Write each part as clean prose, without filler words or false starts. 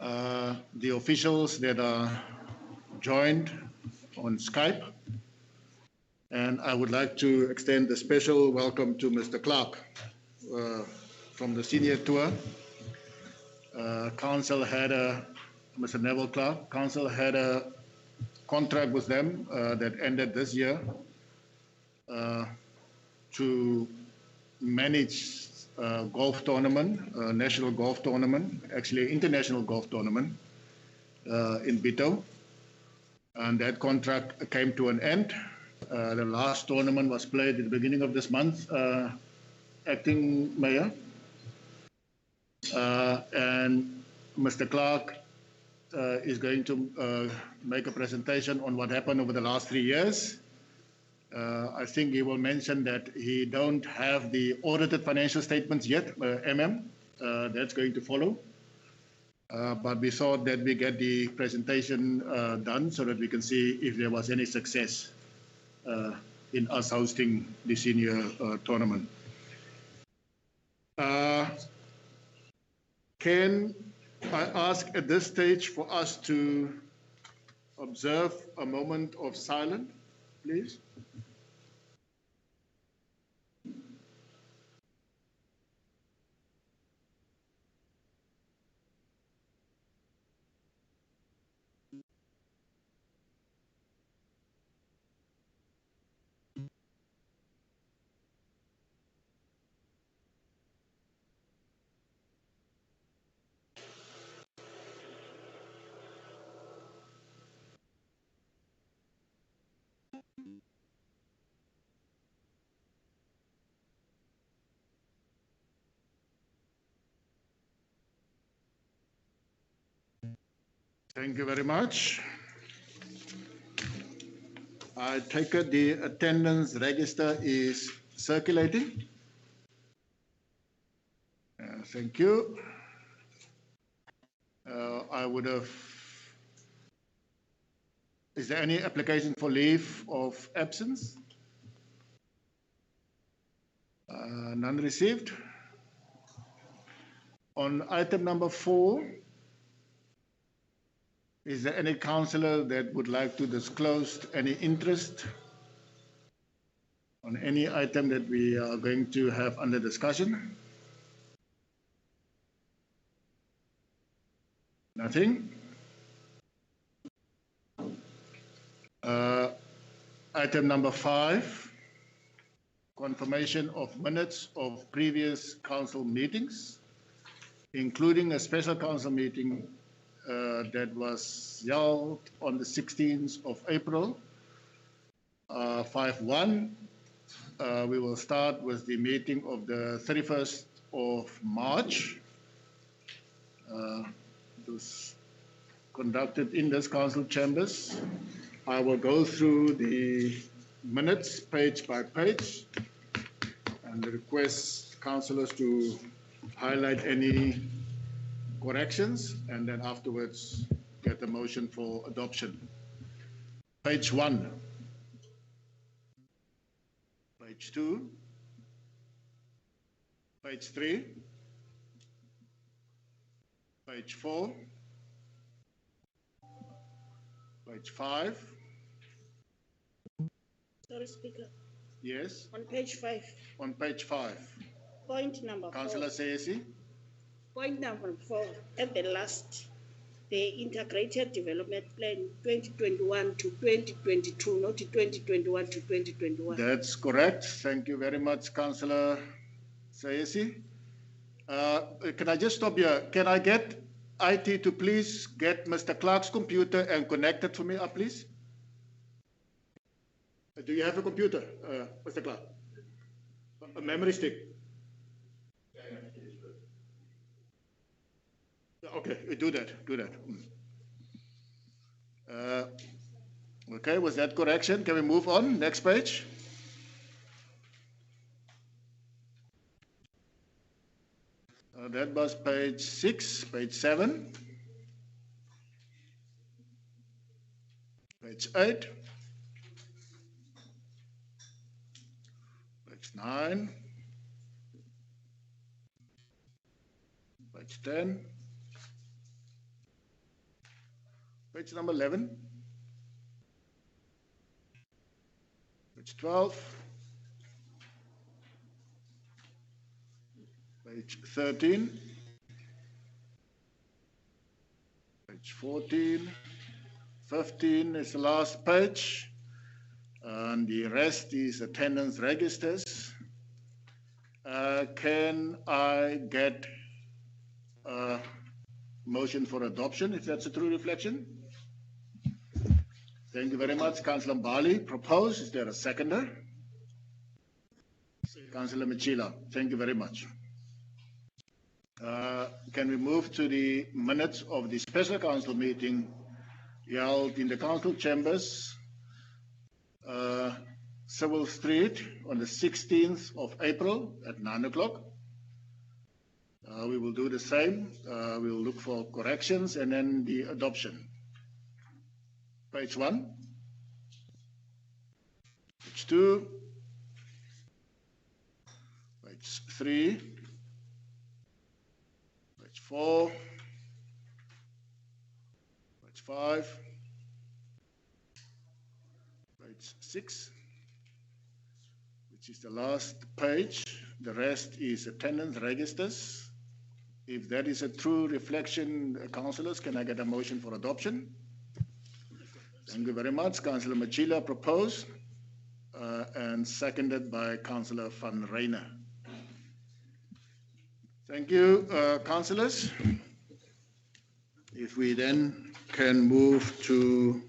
the officials that are joined on Skype. And I would like to extend a special welcome to Mr. Clark from the senior tour. Council had Mr. Neville Clark, Council had a contract with them that ended this year to manage golf tournament, national golf tournament, actually international golf tournament in Bitou. And that contract came to an end. The last tournament was played at the beginning of this month, Acting Mayor. And Mr. Clark is going to make a presentation on what happened over the last 3 years. I think he will mention that he don't have the audited financial statements yet, that's going to follow. But we thought that we get the presentation done so that we can see if there was any success in us hosting the senior tournament. Can I ask at this stage for us to observe a moment of silence, please? Thank you very much. I take it the attendance register is circulating. Thank you. I would have. Is there any application for leave of absence? None received. On item number 4, is there any councillor that would like to disclose any interest on any item that we are going to have under discussion? Nothing. Item number 5, confirmation of minutes of previous council meetings, including a special council meeting that was held on the 16th of April, 5-1. We will start with the meeting of the 31st of March. It was conducted in this council chambers. I will go through the minutes page by page and request councillors to highlight any corrections and then afterwards get the motion for adoption. Page 1, page 2, page 3, page 4, page 5. Sorry, Speaker. Yes. On page 5. On page 5. Point number 4. Councillor Sayesi. Point number 4. At the last, the Integrated Development Plan 2021 to 2022, not 2021 to 2021. That's correct. Thank you very much, Councillor Sayesi. Can I just stop here? Can I get IT to please get Mr. Clark's computer and connect it for me, please? Do you have a computer, Mr. Clark? A memory stick? Okay, do that. Okay, with that correction, can we move on? Next page. That was page 6, page 7, page 8, page 9, page 10, Page number 11. Page 12. Page 13. Page 14. 15 is the last page. And the rest is attendance registers. Can I get a motion for adoption, if that's a true reflection? Thank you very much. Councillor Mbali proposed. Is there a seconder? Councillor Machila. Thank you very much. Can we move to the minutes of the special council meeting held in the council chambers, Civil Street, on the 16th of April at 9 o'clock? We will do the same. We will look for corrections and then the adoption. Page 1. Page 2. Page 3. Page 4. Page 5. Page 6, which is the last page. The rest is attendance registers. If that is a true reflection, councillors, can I get a motion for adoption? Thank you very much. Councillor Machila proposed and seconded by Councillor Van Reijnen. Thank you, councillors. If we then can move to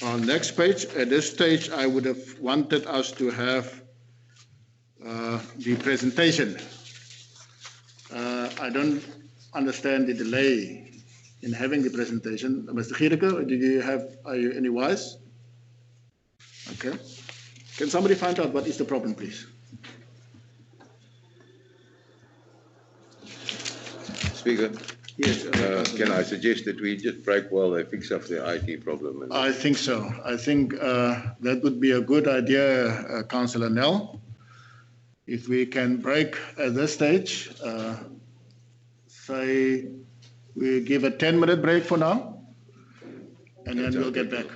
our next page. At this stage, I would have wanted us to have the presentation. I don't understand the delay in having the presentation. Mr. Gierke, are you any wise? Okay. Can somebody find out what is the problem, please? Speaker, Yes. can I suggest that we just break while they fix up the IT problem? And I think so. I think that would be a good idea, Councillor Nell. If we can break at this stage, say we give a 10-minute break for now, and then we'll get back.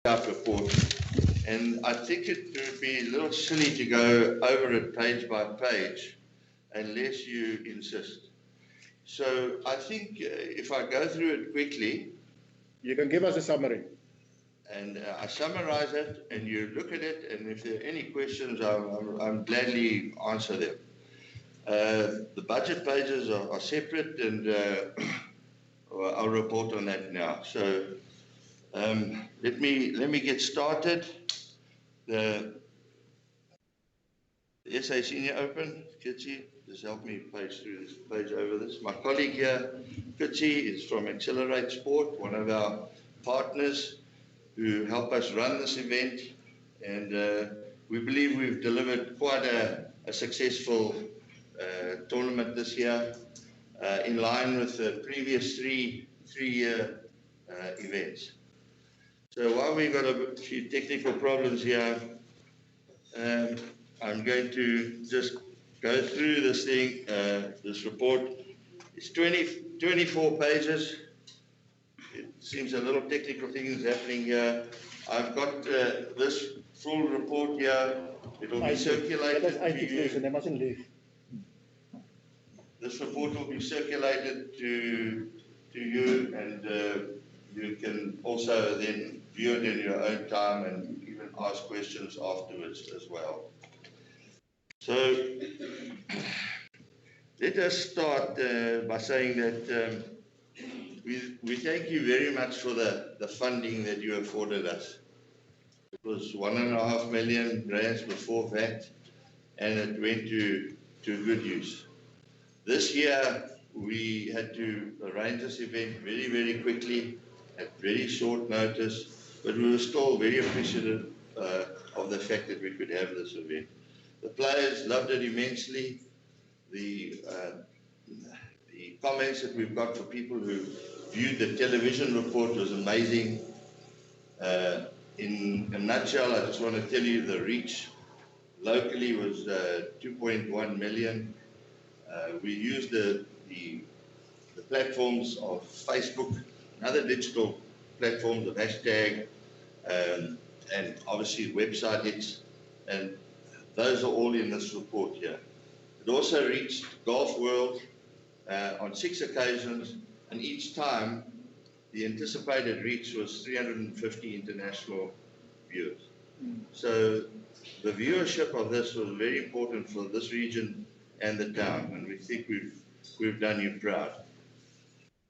out report, and I think it would be a little silly to go over it page by page unless you insist. So I think if I go through it quickly, You can give us a summary. and I summarize it, and you look at it, and if there are any questions, I'm gladly answer them. The budget pages are separate, and I'll report on that now. So let me get started. The SA Senior Open, Kitsi, just help me page over this. My colleague here, Kitsi, is from Accelerate Sport, one of our partners who help us run this event, and we believe we've delivered quite a successful tournament this year, in line with the previous three-year events. So while we've got a few technical problems here, I'm going to just go through this thing, this report. It's 24 pages. It seems a little technical things happening here. I've got this full report here. It will be circulated to you. This report will be circulated to you, and you can also then view it in your own time and even ask questions afterwards as well. So let us start by saying that we thank you very much for the funding that you afforded us. It was 1.5 million rands before VAT, and it went to good use. This year, we had to arrange this event very, very quickly at very short notice, but we were still very appreciative of the fact that we could have this event. The players loved it immensely. The comments that we've got for people who viewed the television report was amazing. In a nutshell, I just want to tell you the reach locally was 2.1 million. We used the platforms of Facebook and other digital platforms of hashtag and obviously website hits, and those are all in this report here. It also reached Golf World on 6 occasions, and each time the anticipated reach was 350 international viewers. So the viewership of this was very important for this region and the town, and we think we've done you proud.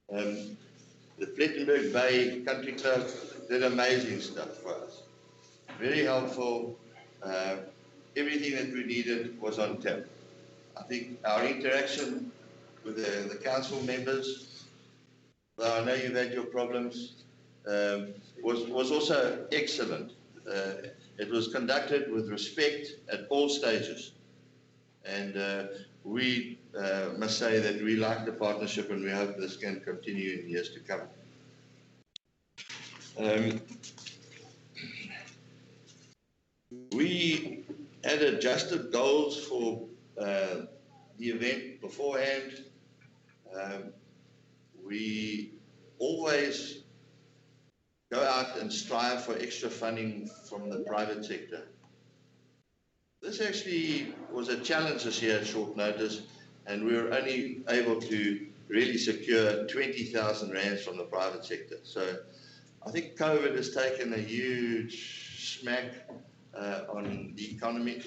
The Plettenberg Bay Country Club did amazing stuff for us. Very helpful. Everything that we needed was on tap. I think our interaction with the council members, though I know you've had your problems, was also excellent. It was conducted with respect at all stages. And we must say that we like the partnership, and we hope this can continue in years to come. We had adjusted goals for the event beforehand. We always go out and strive for extra funding from the private sector. This actually was a challenge this year at short notice, and we were only able to really secure 20,000 rands from the private sector. So I think COVID has taken a huge smack on the economy,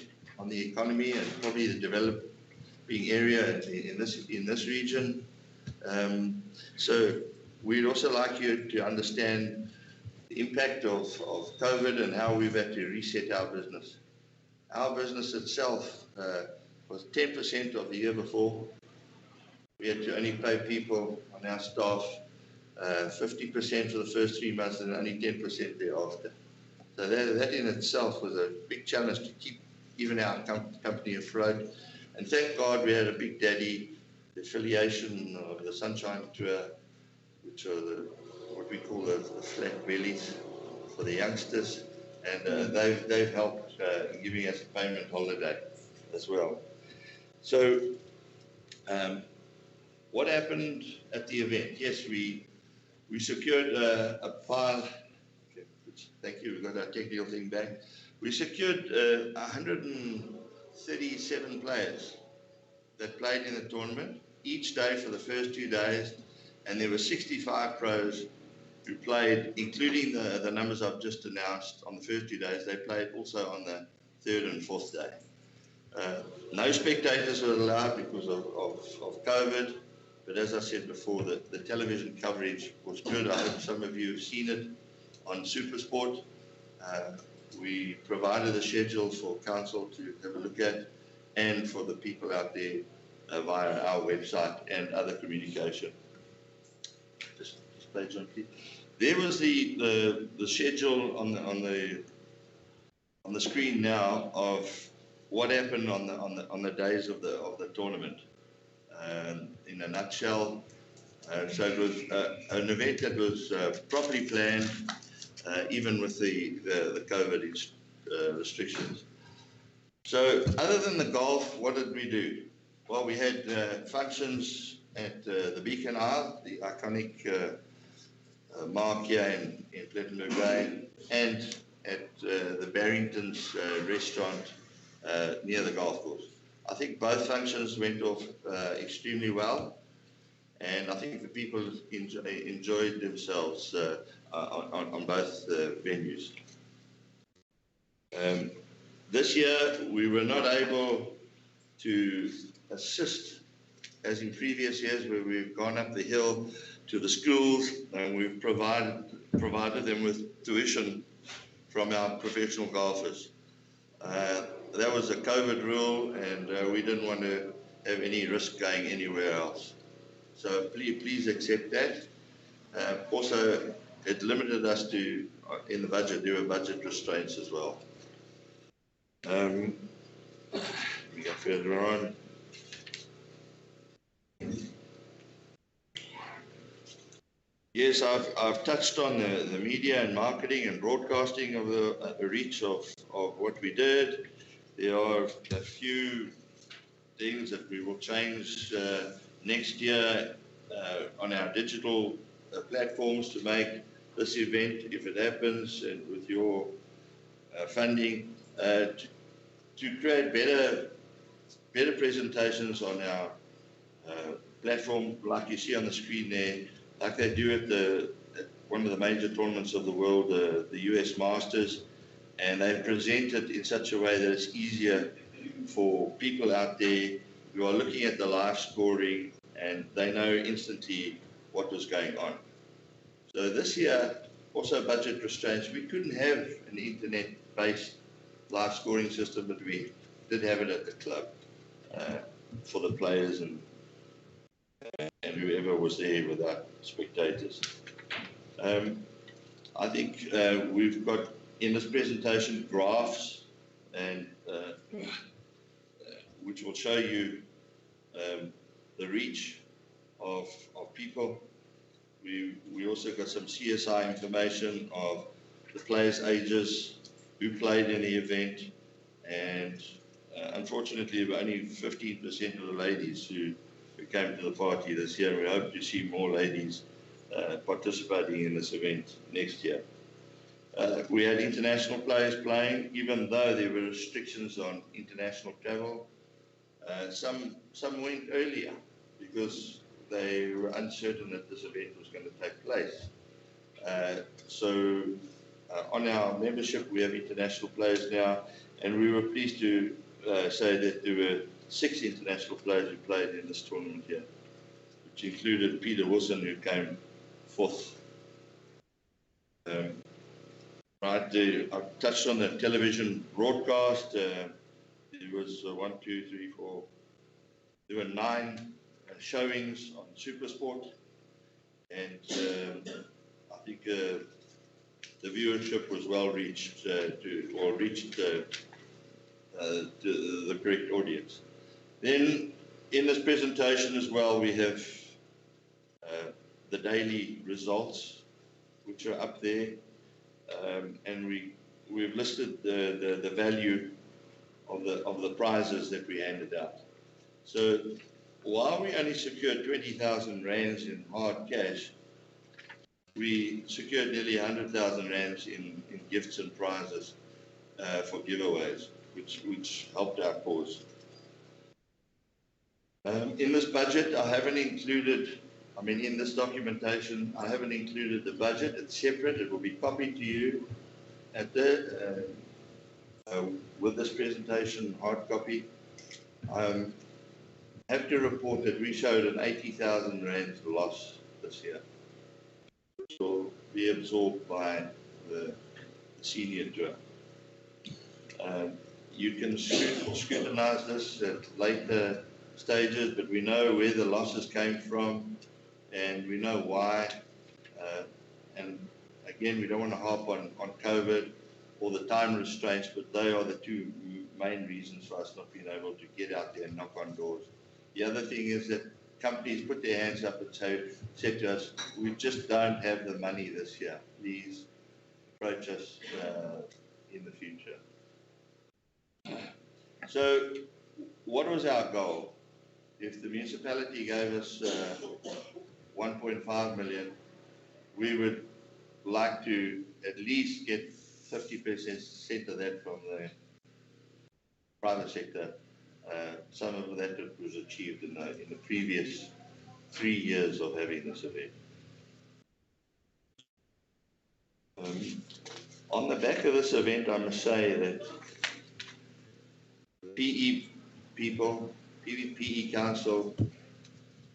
and probably the developing area in this region. So we'd also like you to understand the impact of COVID and how we've had to reset our business. Our business itself was 10% of the year before. We had to only pay people on our staff 50% for the first 3 months and only 10% thereafter. So that in itself was a big challenge to keep even our company afloat. And thank God we had a big daddy, the affiliation of the Sunshine Tour, which are what we call the flat bellies for the youngsters. And they've helped in giving us a payment holiday as well. So what happened at the event? Yes, we secured a pile. Okay, thank you, we got our technical thing back. We secured 137 players that played in the tournament each day for the first 2 days, and there were 65 pros who played, including the numbers I've just announced on the first 2 days. They played also on the third and fourth day. No spectators were allowed because of COVID, but as I said before, the television coverage was good. I hope some of you have seen it on SuperSport. We provided a schedule for council to have a look at, and for the people out there via our website and other communication. Just page on, please. There was the schedule on the screen now of what happened on the days of the tournament. In a nutshell, so it was an event that was properly planned, even with the COVID restrictions. So other than the golf, what did we do? Well, we had functions at the Beacon Isle, the iconic mark here in Plettenberg Bay, and at the Barrington's restaurant near the golf course. I think both functions went off extremely well, and I think the people enjoyed themselves on both venues. This year we were not able to assist as in previous years, where we've gone up the hill to the schools and we've provided them with tuition from our professional golfers. That was a COVID rule, and we didn't want to have any risk going anywhere else. So please accept that. Also, it limited us to, in the budget, there were budget restraints as well. We go further on. Yes, I've touched on the media and marketing and broadcasting of the reach of what we did. There are a few things that we will change next year on our digital platforms to make this event, if it happens, and with your funding, to create better presentations on our platform, like you see on the screen there, like they do at one of the major tournaments of the world, the US Masters, and they present it in such a way that it's easier for people out there who are looking at the live scoring, and they know instantly what was going on. So this year, also budget restraints, we couldn't have an internet-based live scoring system, but we did have it at the club for the players and whoever was there without spectators. I think we've got in this presentation graphs and which will show you the reach of people. We also got some CSI information of the players' ages, who played in the event, and unfortunately only 15% of the ladies who came to the party this year. We hope to see more ladies participating in this event next year. We had international players playing, even though there were restrictions on international travel. Some went earlier because they were uncertain that this event was going to take place. So on our membership, we have international players now, and we were pleased to say that there were 6 international players who played in this tournament here, which included Peter Wilson, who came 4th. I've touched on the television broadcast. There was 1, 2, 3, 4. There were 9 showings on SuperSport, and I think the viewership was well reached reached the correct audience. Then in this presentation as well, we have the daily results, which are up there, and we've listed the value of the prizes that we handed out. So while we only secured 20,000 rands in hard cash, we secured nearly 100,000 rands in gifts and prizes for giveaways, which helped our cause. In this budget, I haven't included, in this documentation, I haven't included the budget. It's separate. It will be copied to you at the with this presentation, hard copy. I have to report that we showed an 80,000 rand loss this year, which will be absorbed by the senior tour. You can scrutinize this at later stages, but we know where the losses came from and we know why. And again, we don't want to harp on COVID or the time restraints, but they are the two main reasons for us not being able to get out there and knock on doors. The other thing is that companies put their hands up and said to us, we just don't have the money this year. Please approach us in the future. So what was our goal? If the municipality gave us 1.5 million, we would like to at least get 50% of that from the private sector. Some of that was achieved in the previous 3 years of having this event. On the back of this event, I must say that PE people, PE Council,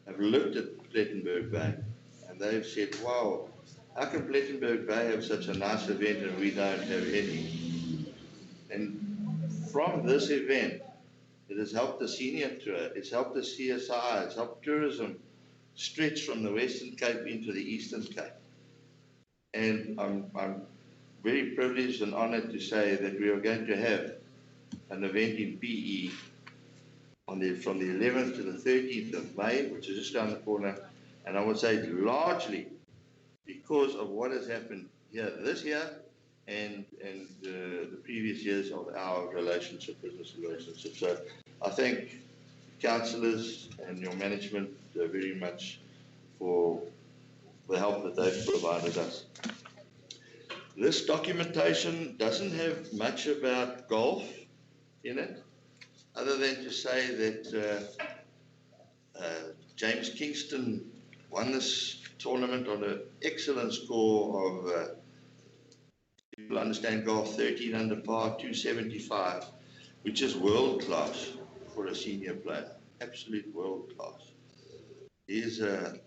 have looked at Plettenberg Bay and they've said, wow, how can Plettenberg Bay have such a nice event and we don't have any? And from this event, it has helped the senior tour, it's helped the CSI, it's helped tourism stretch from the Western Cape into the Eastern Cape. And I'm very privileged and honoured to say that we are going to have an event in PE from the 11th to the 13th of May, which is just around the corner. And I would say largely because of what has happened here this year and the previous years of our business relationship. So I thank councillors and your management very much for the help that they've provided us. This documentation doesn't have much about golf in it, other than to say that James Kingston won this tournament on an excellent score of, people understand golf, 13 under par, 275, which is world class for a senior player, absolute world class. He is a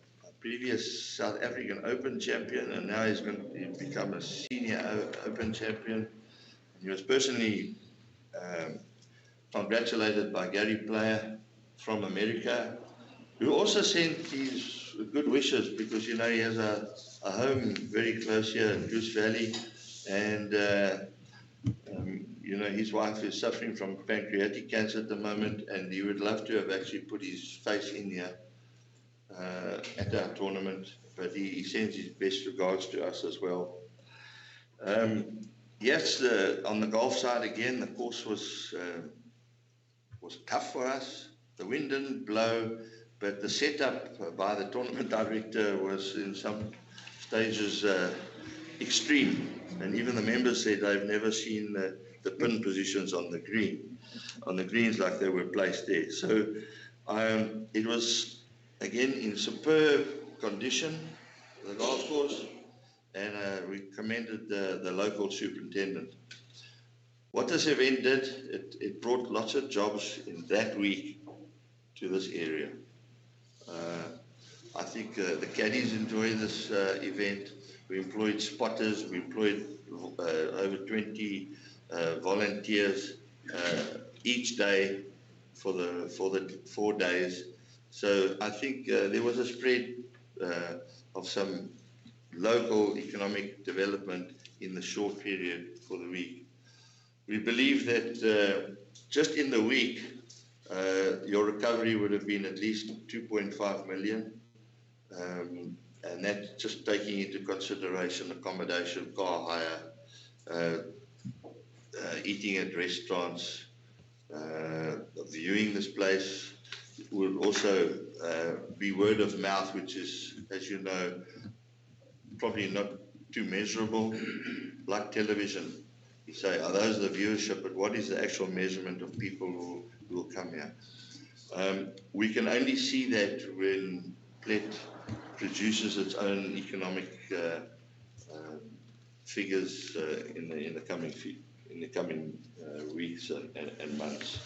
previous South African Open champion, and now he's going to become a senior Open champion. He was personally congratulated by Gary Player from America, who also sent his good wishes because, you know, he has a home very close here in Goose Valley, and you know, his wife is suffering from pancreatic cancer at the moment, and he would love to have actually put his face in here at our tournament, but he sends his best regards to us as well. Yes, on the golf side again, the course was tough for us. The wind didn't blow, but the setup by the tournament director was in some stages extreme, and even the members said they've never seen the pin positions on the greens like they were placed there. So it was again in superb condition, the golf course, and we commended the local superintendent. What this event did, it brought lots of jobs in that week to this area. I think the caddies enjoy this event. We employed spotters, we employed over 20 volunteers each day for the 4 days. So I think there was a spread of some local economic development in the short period for the week. We believe that just in the week, your recovery would have been at least 2.5 million. And that's just taking into consideration accommodation, car hire, eating at restaurants, viewing this place. It would also be word of mouth, which is, as you know, probably not too measurable, like television. You say, oh, those are the viewership, but what is the actual measurement of people who will come here? We can only see that when PLET produces its own economic figures in the coming weeks and months.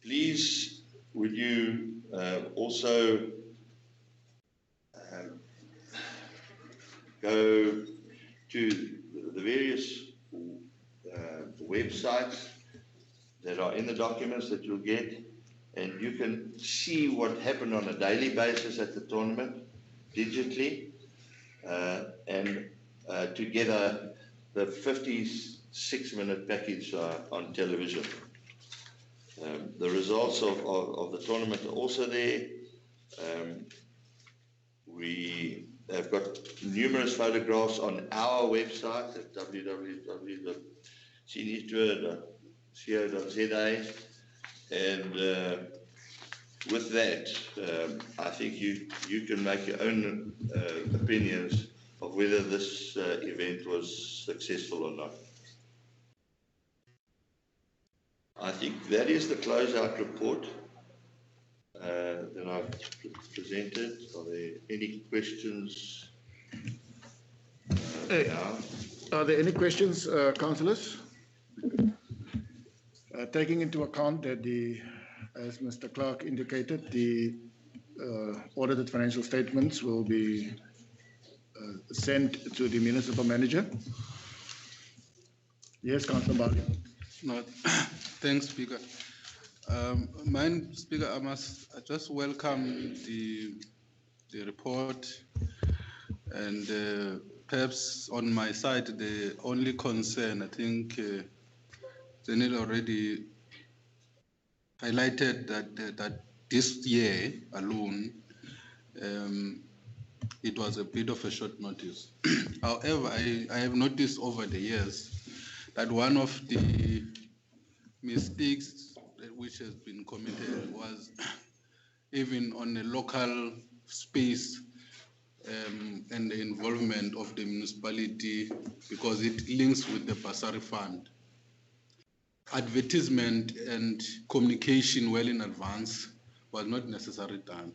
Please, would you also go to the various websites that are in the documents that you'll get, and you can see what happened on a daily basis at the tournament digitally, and together the 56-minute package on television. The results of the tournament are also there. We have got numerous photographs on our website at www.seniortour.co.za, and with that, I think you can make your own opinions of whether this event was successful or not. I think that is the closeout report that I've presented. Are there any questions now? Are there any questions, councillors? Taking into account that as Mr. Clark indicated, the audited financial statements will be sent to the municipal manager. Yes, Councillor Bali. No, thanks, Speaker. Mine, Speaker, I just welcome the report, and perhaps on my side, the only concern, I think Janelle already highlighted that this year alone, it was a bit of a short notice. However, I have noticed over the years that one of the mistakes which has been committed was even on a local space and the involvement of the municipality, because it links with the bursary fund. Advertisement and communication well in advance was not necessarily done.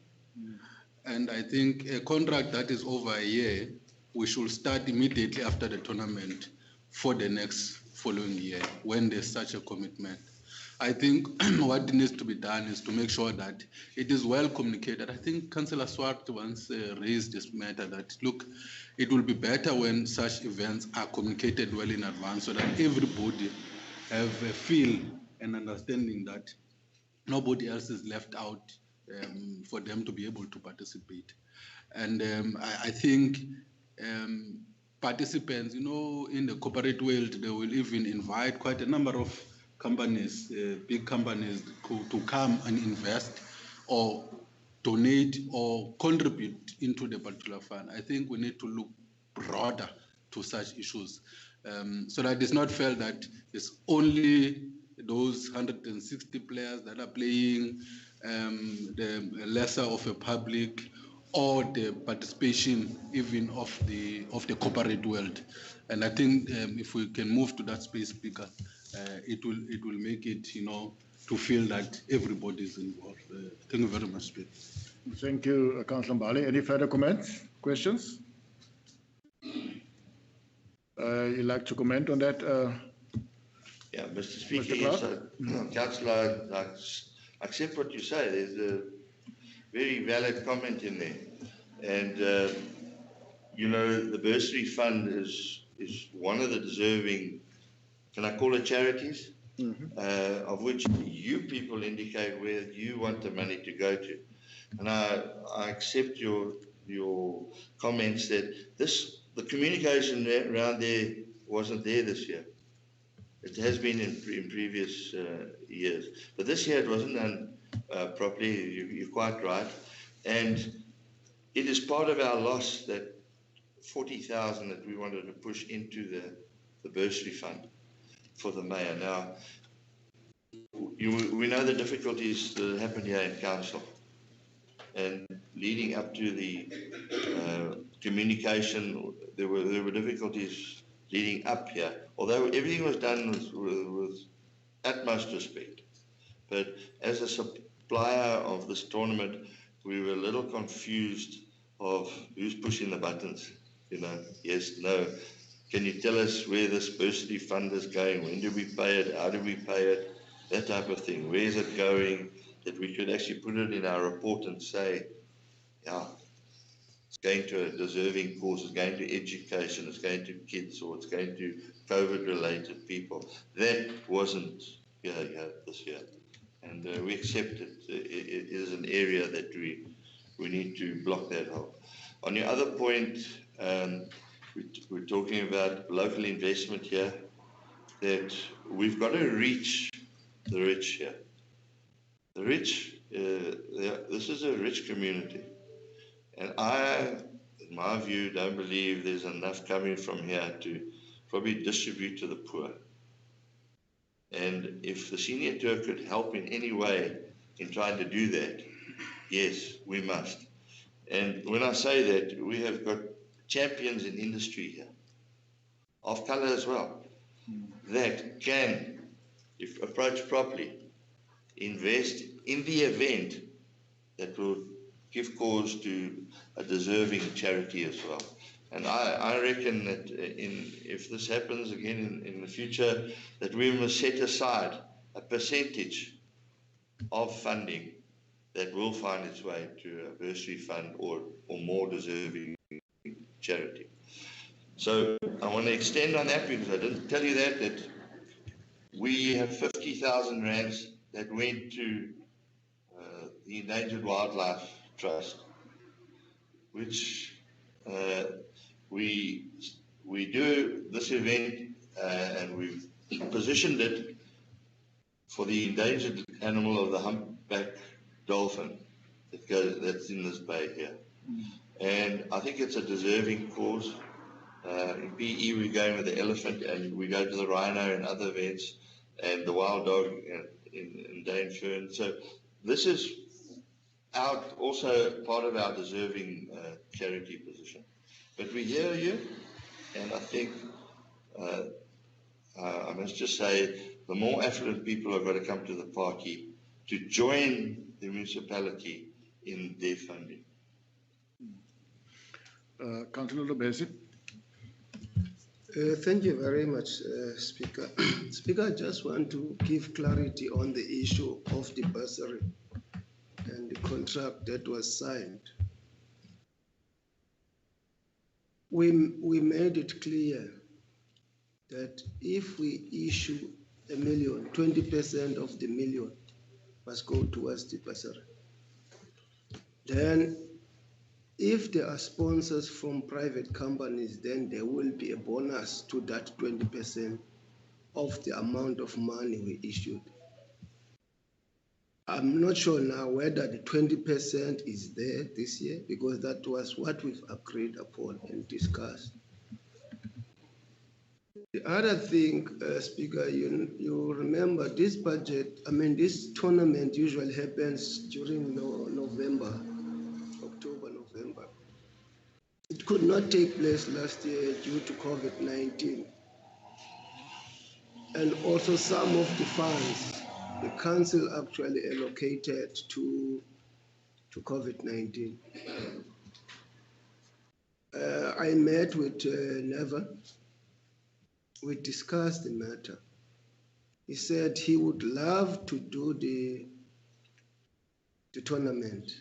And I think a contract that is over a year, we should start immediately after the tournament for the next following year when there's such a commitment. I think what needs to be done is to make sure that it is well communicated. I think Councillor Swart once raised this matter that, look, it will be better when such events are communicated well in advance so that everybody have a feel and understanding that nobody else is left out for them to be able to participate. And I think participants, in the corporate world, they will even invite quite a number of companies, big companies, to come and invest or donate or contribute into the particular fund. I think we need to look broader to such issues, so that it's not felt that it's only those 160 players that are playing, the lesser of a public, or the participation even of the corporate world. And I think if we can move to that space, Speaker, it will make it, to feel that everybody is involved. Thank you very much, Speaker. Thank you, Councillor Bali. Any further comments, questions? You'd like to comment on that? Yeah, Mr. Speaker, Mr. yes, Councillor, I accept what you say. There's a very valid comment in there. And, the bursary fund is one of the deserving, can I call it charities? Of which you people indicate where you want the money to go to. And I accept your comments that the communication around there wasn't there this year. It has been in previous years. But this year it wasn't done properly, you're quite right. And it is part of our loss, that 40,000 that we wanted to push into the bursary fund for the mayor. Now, we know the difficulties that happen here in council. and leading up to the communication, there were difficulties leading up here, although everything was done with utmost respect. But as a supplier of this tournament, we were a little confused of who's pushing the buttons, you know, yes, no. Can you tell us where this bursary fund is going? When do we pay it? How do we pay it? That type of thing. Where is it going? That we could actually put it in our report and say, yeah, it's going to a deserving cause, it's going to education, it's going to kids, or it's going to COVID-related people. That wasn't here this year. And we accept it. It is an area that we need to block that hole. On the other point, we're talking about local investment here, that we've got to reach the rich here. The rich, this is a rich community. And I, in my view, don't believe there's enough coming from here to probably distribute to the poor. And if the senior tour could help in any way in trying to do that, yes, we must. And when I say that, we have got champions in industry here, of colour as well, that can, if approached properly, invest in the event that will give cause to a deserving charity as well. And I reckon that if this happens again in the future, that we must set aside a percentage of funding that will find its way to a bursary fund or more deserving charity. So I want to extend on that, because I didn't tell you that we have 50,000 rands that went to the Endangered Wildlife Trust, which we do this event and we've positioned it for the endangered animal of the humpback dolphin that's in this bay here. And I think it's a deserving cause. In PE we're going with the elephant, and we go to the rhino and other events, and the wild dog in Dane Fern. So this is also part of our deserving charity position. But we hear you, and I think I must just say, the more affluent people have got to come to the party to join the municipality in their funding. Councillor Lobesi. Thank you very much, Speaker. Speaker, I just want to give clarity on the issue of the bursary and the contract that was signed. We made it clear that if we issue $1 million, 20% of the million must go towards the bursary. Then if there are sponsors from private companies, then there will be a bonus to that 20% of the amount of money we issued. I'm not sure now whether the 20% is there this year, because that was what we've agreed upon and discussed. The other thing, Speaker, you remember this budget, this tournament usually happens during November, October, November. It could not take place last year due to COVID-19. And also some of the funds the council actually allocated to COVID-19. I met with Neva. We discussed the matter. He said he would love to do the tournament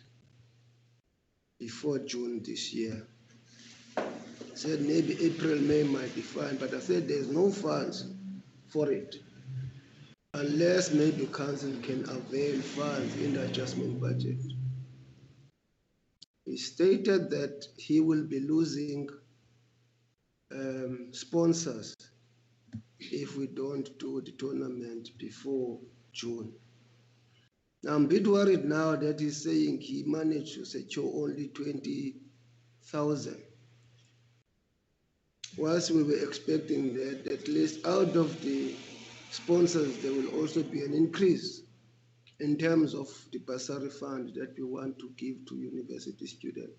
before June this year. He said maybe April, May might be fine, but I said there's no funds for it, unless maybe council can avail funds in the adjustment budget. He stated that he will be losing sponsors if we don't do the tournament before June. Now I'm a bit worried now that he's saying he managed to secure only 20,000. Whilst we were expecting that at least out of the sponsors there will also be an increase in terms of the bursary fund that we want to give to university students.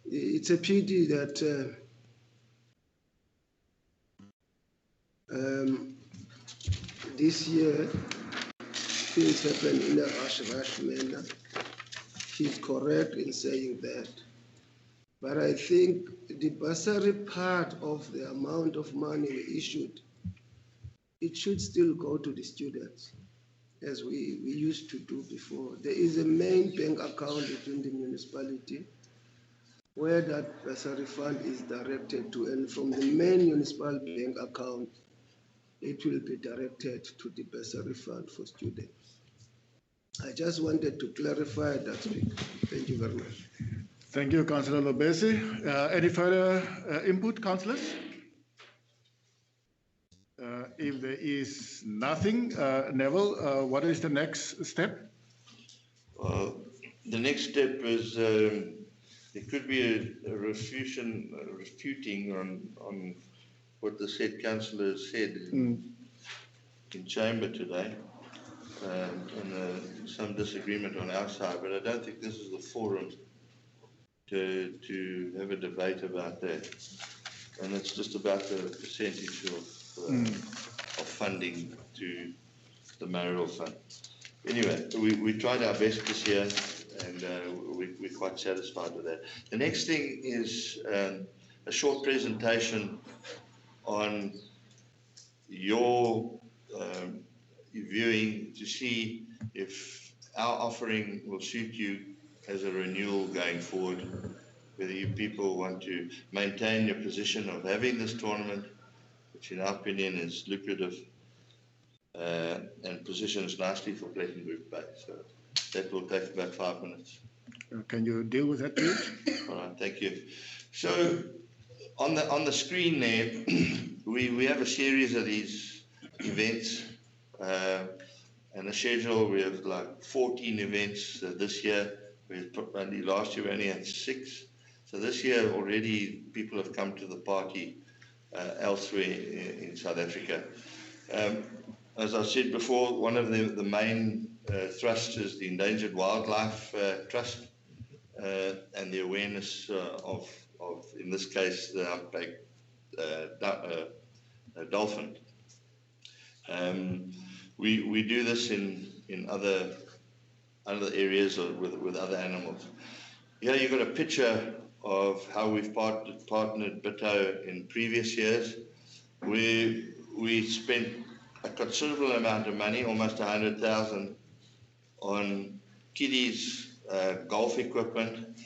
It's a pity that this year things happen in a rush manner. He's correct in saying that. But I think the bursary part of the amount of money we issued, it should still go to the students, as we used to do before. There is a main bank account within the municipality where that bursary fund is directed to, and from the main municipal bank account, it will be directed to the bursary fund for students. I just wanted to clarify that. Thank you very much. Thank you, Councillor Lobesi. Any further input, councillors? If there is nothing, Neville, what is the next step? The next step is there could be a refuting on what the said councillor said in chamber today, and some disagreement on our side, but I don't think this is the forum to have a debate about that. And it's just about the percentage of funding to the mayoral fund. Anyway, we tried our best this year, and we're quite satisfied with that. The next thing is a short presentation on your viewing to see if our offering will suit you as a renewal going forward, whether you people want to maintain your position of having this tournament, which in our opinion is lucrative and positions nicely for Plettenberg Bay. So that will take about 5 minutes. Can you deal with that, please? All right, thank you. So on the screen there, we have a series of these events and a schedule. We have like 14 events this year. Last year we only had 6. So this year already people have come to the party elsewhere in South Africa. As I said before, one of the main thrusts is the Endangered Wildlife Trust and the awareness of, in this case, the humpback dolphin. We do this in other areas or with other animals. Here you've got a picture of how we've partnered Bitou in previous years. We spent a considerable amount of money, almost 100,000, on kiddies golf equipment,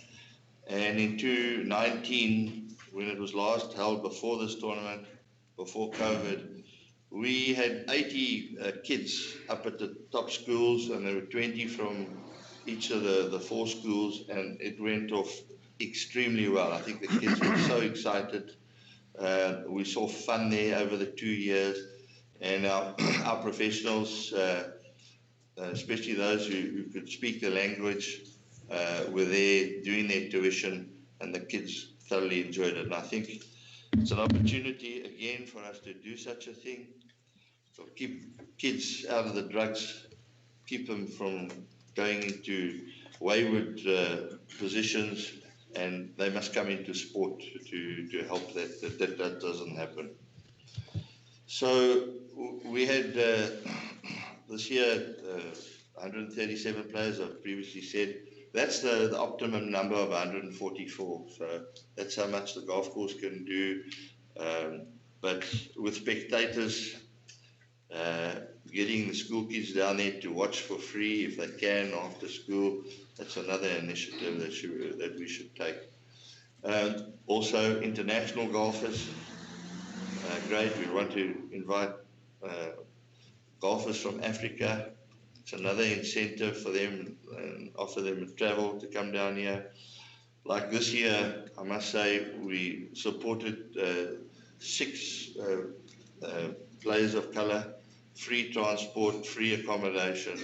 and in 2019, when it was last held before this tournament, before COVID, we had 80 kids up at the top schools, and there were 20 from each of the 4 schools, and it went off extremely well. I think the kids were so excited. We saw fun there over the 2 years, and our professionals, especially those who could speak the language, were there doing their tuition, and the kids thoroughly enjoyed it. And I think it's an opportunity again for us to do such a thing. So keep kids out of the drugs, keep them from going into wayward positions, and they must come into sport to help that doesn't happen. So we had this year 137 players, I've previously said. That's the optimum number of 144. So that's how much the golf course can do. But with spectators, getting the school kids down there to watch for free if they can after school, that's another initiative that we should take. Also, international golfers, great. We want to invite golfers from Africa. It's another incentive for them and offer them travel to come down here. Like this year, I must say, we supported 6 players of colour, free transport, free accommodation,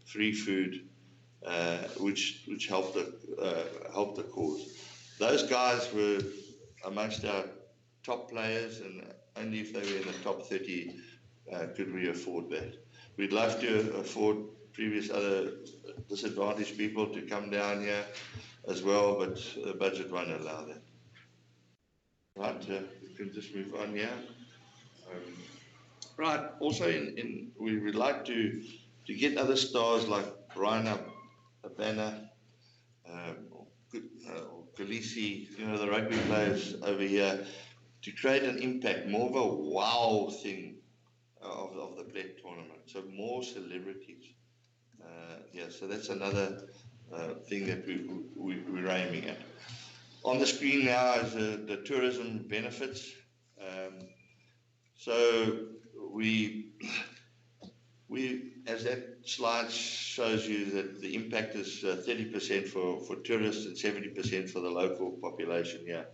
free food, which helped the cause. Those guys were amongst our top players, and only if they were in the top 30 could we afford that. We'd love to afford previous other disadvantaged people to come down here as well, but the budget won't allow that. Right, we can just move on here. Right, also we would like to get other stars like Brian Abana, or Khaleesi, the rugby players over here, to create an impact, more of a wow thing of the Black tournament. So more celebrities. So that's another thing that we're aiming at. On the screen now is the tourism benefits. So we, as that slide shows you, that the impact is 30% for tourists and 70% for the local population here.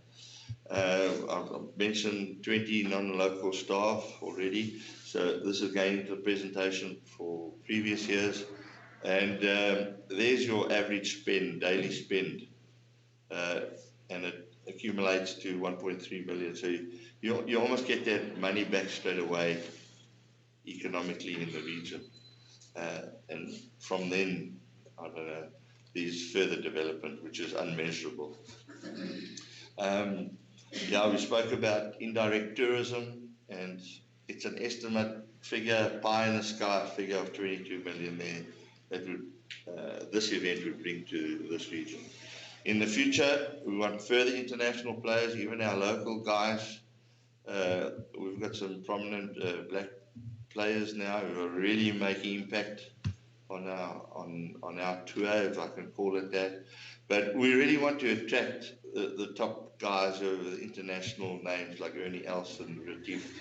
I've mentioned 20 non-local staff already, so this is going into the presentation for previous years. And there's your average spend, daily spend, and it accumulates to 1.3 million. So you almost get that money back straight away economically in the region. And from then, I don't know, there's further development, which is unmeasurable. We spoke about indirect tourism, and it's an estimate figure, pie in the sky figure of 22 million there that would, this event would bring to this region. In the future, we want further international players, even our local guys. We've got some prominent black players now who are really making impact on our tour, if I can call it that. But we really want to attract the top guys over the international names like Ernie Elson, Retief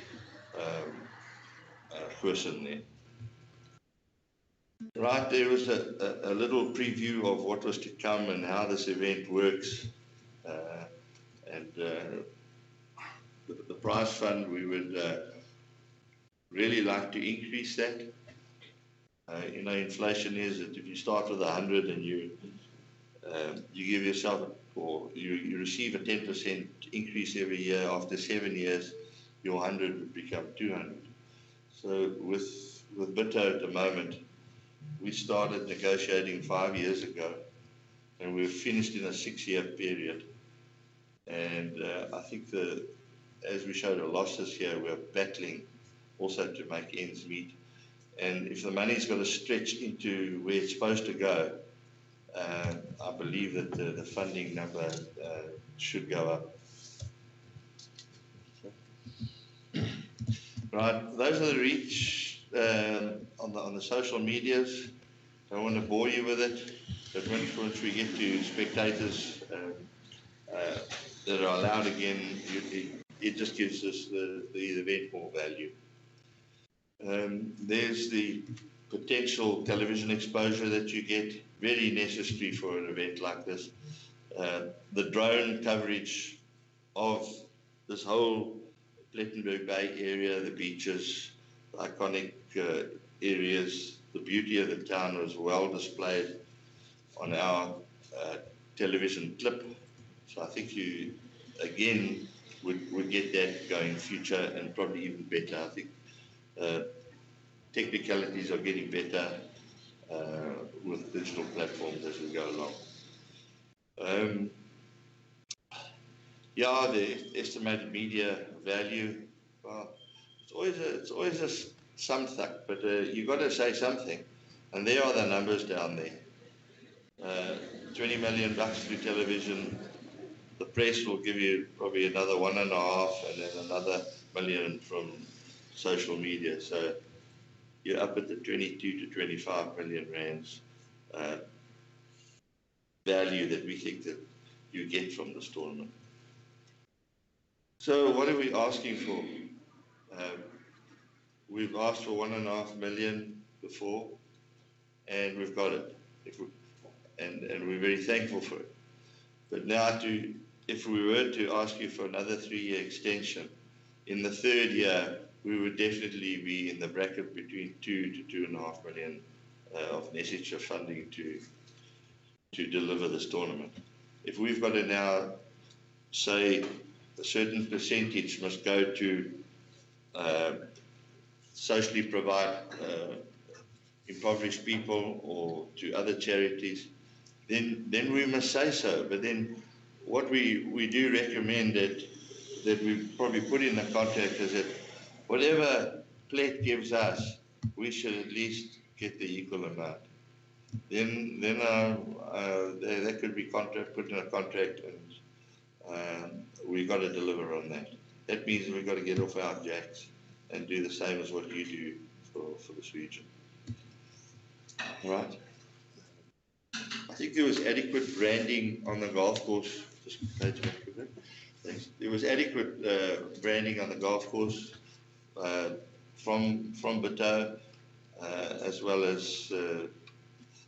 Goosen there. Right, there was a little preview of what was to come and how this event works. The prize fund, we would really like to increase that. Inflation is that if you start with 100 and you give yourself, or you receive a 10% increase every year, after 7 years, your 100 would become 200. So with Bitou at the moment, we started negotiating 5 years ago, and we've finished in a 6-year period. And I think as we showed the losses here, we're battling also to make ends meet. And if the money's got to stretch into where it's supposed to go, I believe that the funding number should go up. Right, those are the reach on the social medias. I don't want to bore you with it, but once we get to spectators that are allowed again, it just gives us the event more value. There's the potential television exposure that you get, very necessary for an event like this. The drone coverage of this whole Plettenberg Bay area, the beaches, the iconic areas, the beauty of the town was well displayed on our television clip. So I think you, again, would get that going future, and probably even better. I think technicalities are getting better with digital platforms as we go along. The estimated media value, well, it's always something, but you've got to say something, and there are the numbers down there. 20 million bucks through television. The press will give you probably another 1.5, and then another million from social media. So you're up at the 22 to 25 million rands value that we think that you get from this tournament. So what are we asking for? We've asked for 1.5 million before, and we've got it. And we're very thankful for it. But now if we were to ask you for another 3-year extension, in the 3rd year, we would definitely be in the bracket between 2 to 2.5 million of necessary funding to deliver this tournament. If we've got to now say a certain percentage must go to socially provide impoverished people or to other charities, then we must say so. But then what we do recommend that we probably put in the contract is that whatever Plet gives us, we should at least get the equal amount. Then that could be put in a contract, and we got to deliver on that. That means we've got to get off our jacks and do the same as what you do for this region. All right. I think there was adequate branding on the golf course. Just page back a bit. Thanks. There was adequate branding on the golf course from Bitou, as well as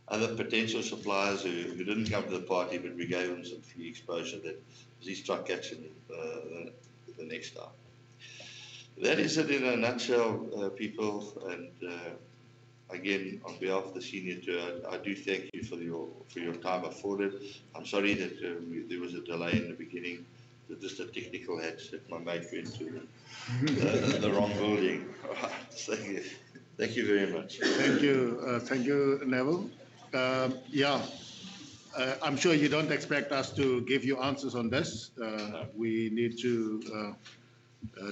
other potential suppliers who didn't come to the party, but we gave them some free exposure that he struck catching the next time. That is it in a nutshell, people. And again, on behalf of the senior tour, I do thank you for your time afforded. I'm sorry that there was a delay in the beginning. Just a technical hitch that my mate went to the wrong building. All right, thank you very much. Thank you, Neville. I'm sure you don't expect us to give you answers on this. We need to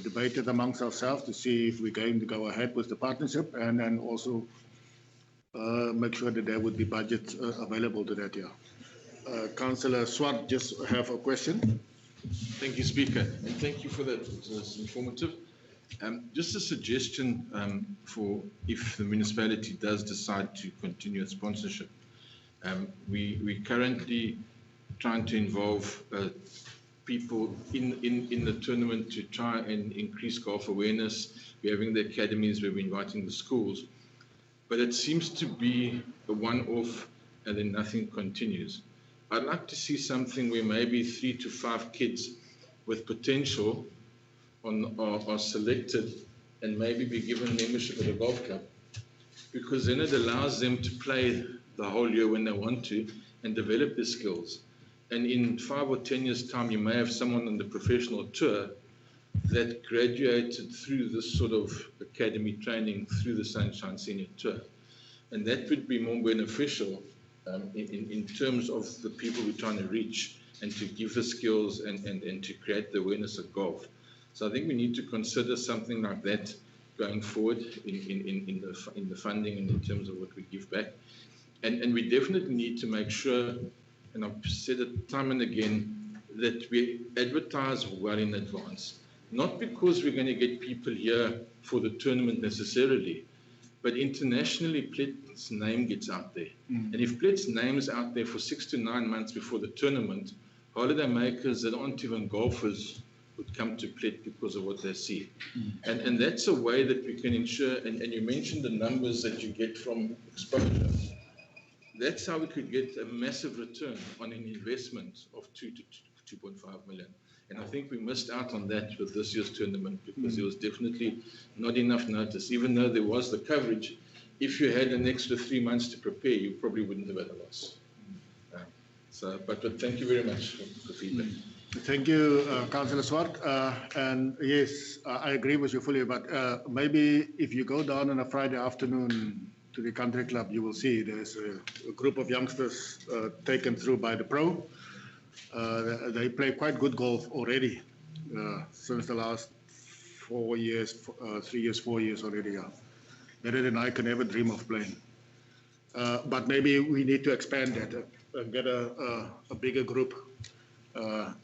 debate it amongst ourselves to see if we're going to go ahead with the partnership, and then also make sure that there would be budgets available to that. Councillor Swart just have a question. Thank you, Speaker, and thank you for that. It's informative. Just a suggestion for if the municipality does decide to continue its sponsorship. We currently trying to involve people in the tournament to try and increase golf awareness. We're having the academies, we're inviting the schools, but it seems to be a one-off and then nothing continues. I'd like to see something where maybe 3 to 5 kids with potential are selected and maybe be given membership at a golf club, because then it allows them to play the whole year when they want to and develop their skills. And in 5 or 10 years' time, you may have someone on the professional tour that graduated through this sort of academy training through the Sunshine Senior Tour. And that would be more beneficial in terms of the people we're trying to reach and to give the skills and to create the awareness of golf. So I think we need to consider something like that going forward in the funding and in terms of what we give back. And we definitely need to make sure, and I've said it time and again, that we advertise well in advance. Not because we're going to get people here for the tournament necessarily, but internationally Plet's name gets out there. And if Plet's name is out there for 6 to 9 months before the tournament, holiday makers that aren't even golfers would come to Plet because of what they see. And that's a way that we can ensure, and you mentioned the numbers that you get from exposure. That's how we could get a massive return on an investment of 2 to 2.5 million. And I think we missed out on that with this year's tournament because there was definitely not enough notice. Even though there was the coverage, if you had an extra 3 months to prepare, you probably wouldn't have had a loss. But thank you very much for the feedback. Thank you, Councillor Swart. And yes, I agree with you fully, but maybe if you go down on a Friday afternoon to the country club, you will see there's a group of youngsters taken through by the pro. They play quite good golf already since the last 4 years, 3 years, 4 years already. Better than I can ever dream of playing. But maybe we need to expand that and get a bigger group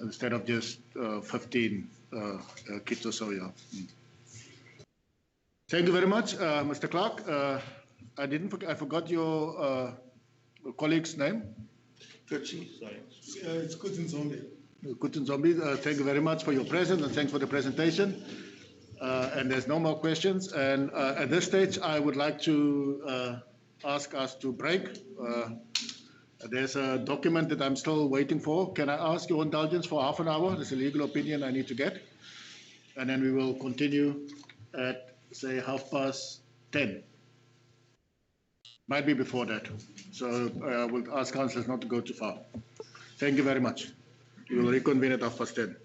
instead of just 15 kids or so. Thank you very much, Mr. Clark. I forgot your colleague's name. It's Kutin Zombie. Kutin Zombie, thank you very much for your presence and thanks for the presentation. And there's no more questions. And at this stage, I would like to ask us to break. There's a document that I'm still waiting for. Can I ask your indulgence for half an hour? There's a legal opinion I need to get. And then we will continue at, say, 10:30. Might be before that. So I will ask councillors not to go too far. Thank you very much. We will reconvene at 10:30.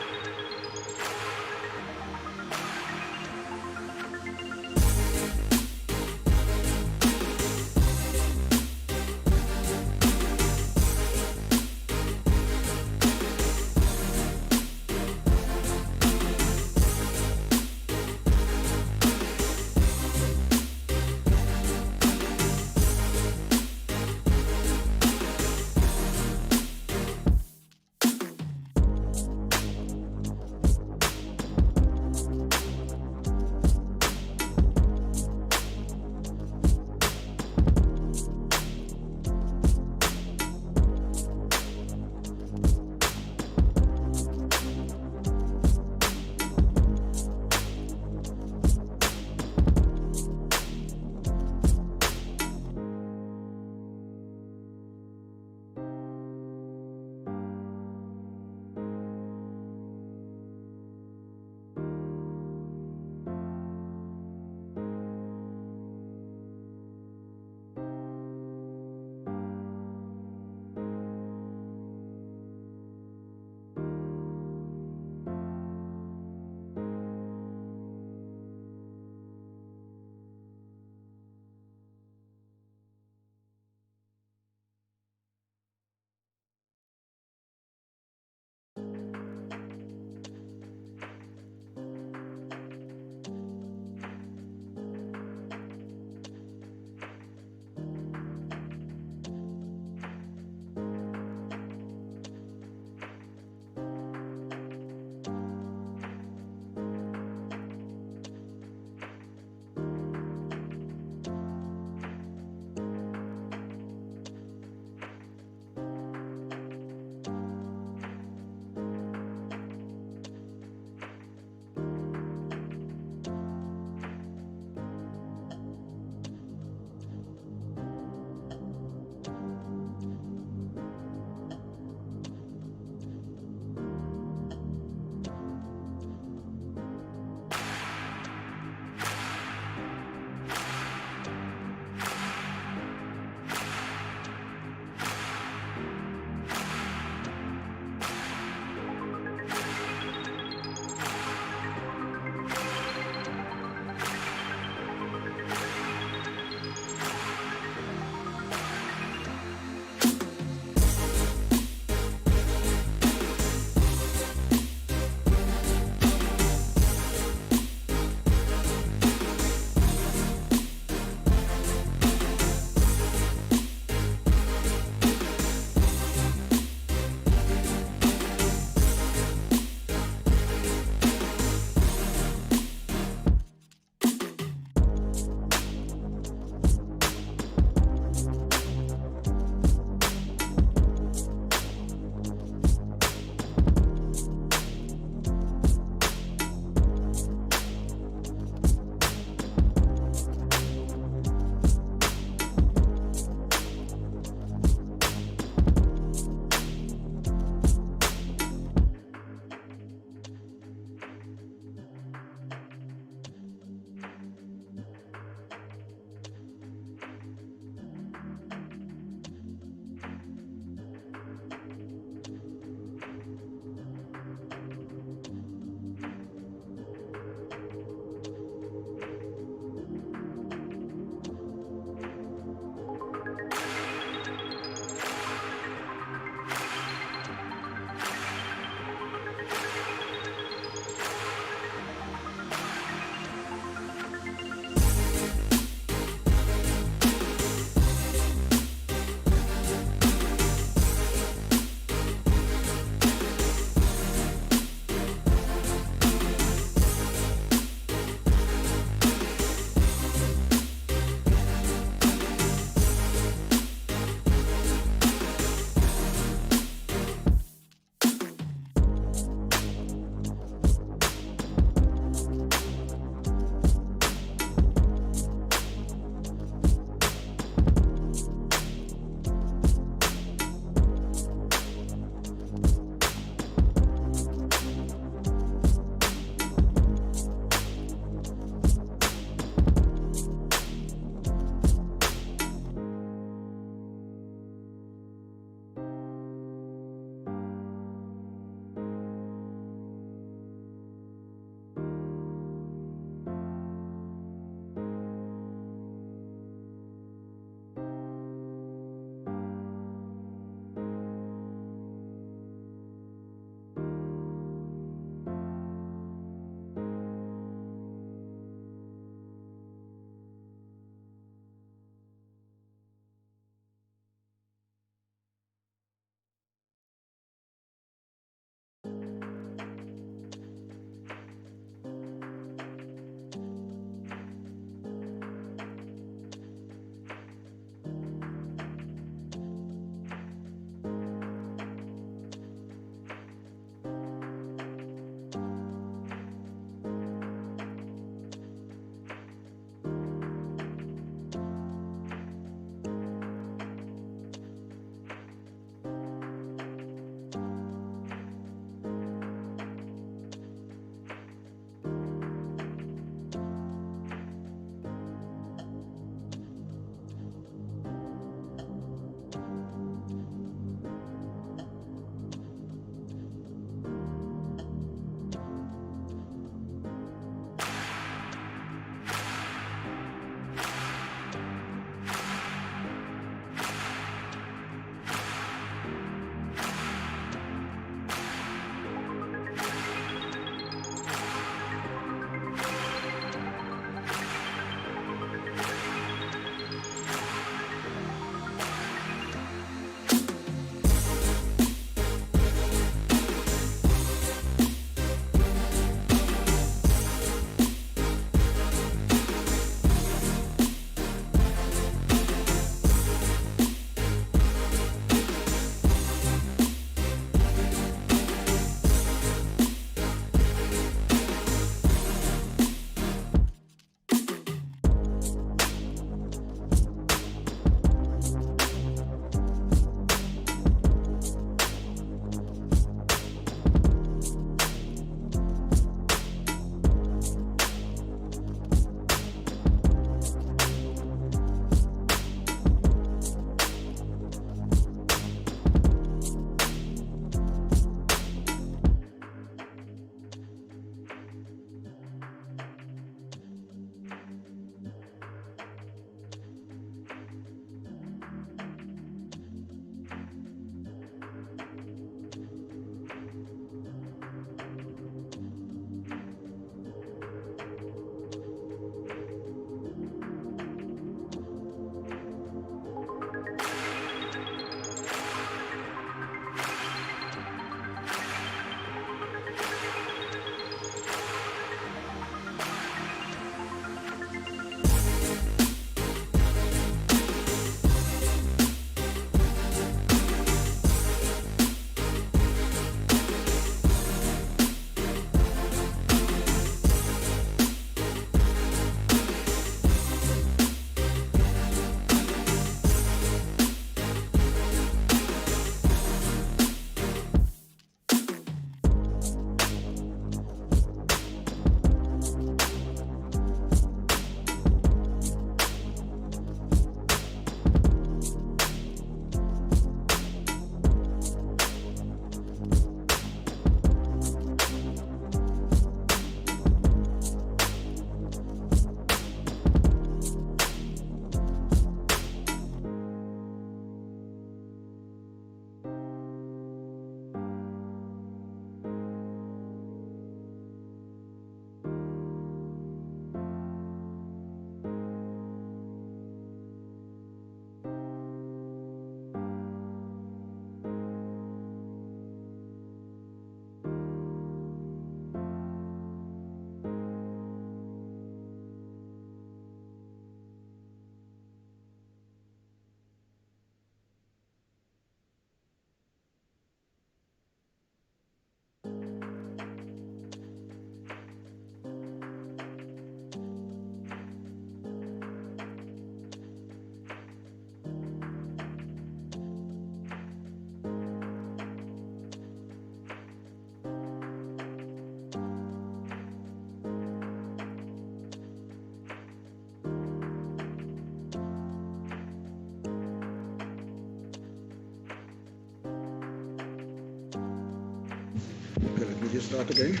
just start again.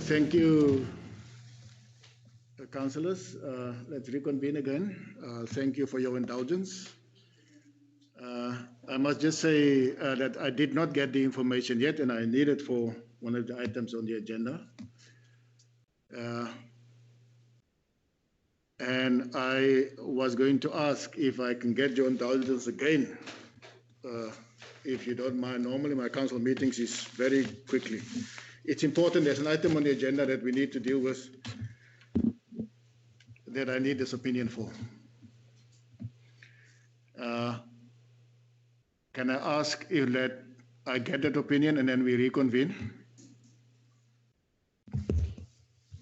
Thank you, councillors. Let's reconvene again. Thank you for your indulgence. I must just say that I did not get the information yet, and I need it for one of the items on the agenda. And I was going to ask if I can get your indulgence again, if you don't mind. Normally my council meetings is very quickly. It's important, there's an item on the agenda that we need to deal with that I need this opinion for. Can I ask if I get that opinion and then we reconvene?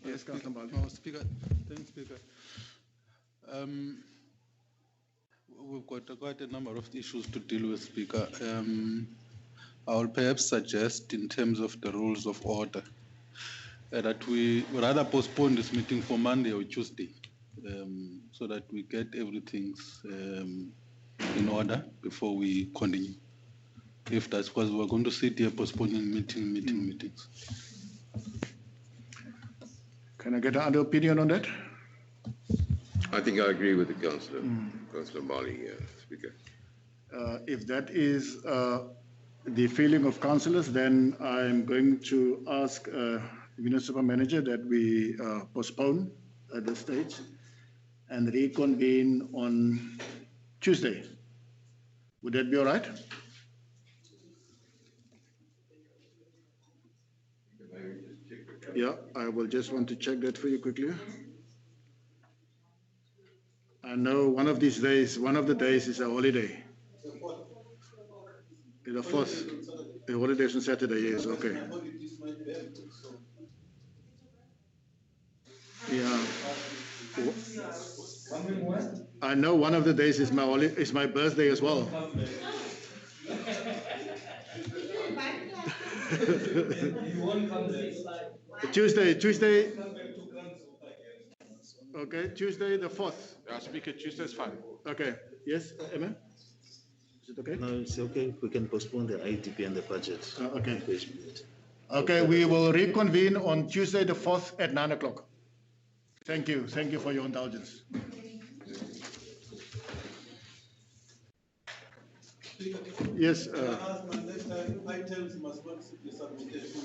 Yes, Councillor Mbali. No, Speaker. Thanks, Speaker. We've got quite a number of issues to deal with, Speaker. I will perhaps suggest, in terms of the rules of order, that we rather postpone this meeting for Monday or Tuesday, so that we get everything in order before we continue. If that's because we're going to sit here postponing meetings. Can I get another opinion on that? I think I agree with the councillor, Councillor Mbali, Speaker. If that is the feeling of councillors, then I'm going to ask municipal manager that we postpone at this stage and reconvene on Tuesday. Would that be all right? Yeah, I will just want to check that for you quickly. I know one of the days is a holiday. The 4th, the holiday is on Saturday, yes, okay. Yeah. I know one of the days is my birthday as well. Tuesday. Okay, Tuesday the 4th. Speaker, Tuesday's fine. Okay, yes, Emma? Is it okay? No, it's okay. We can postpone the IDP and the budget. Okay. Okay, we will reconvene on Tuesday the 4th at 9 o'clock. Thank you for your indulgence. Yes. Next time, items must not be submitted to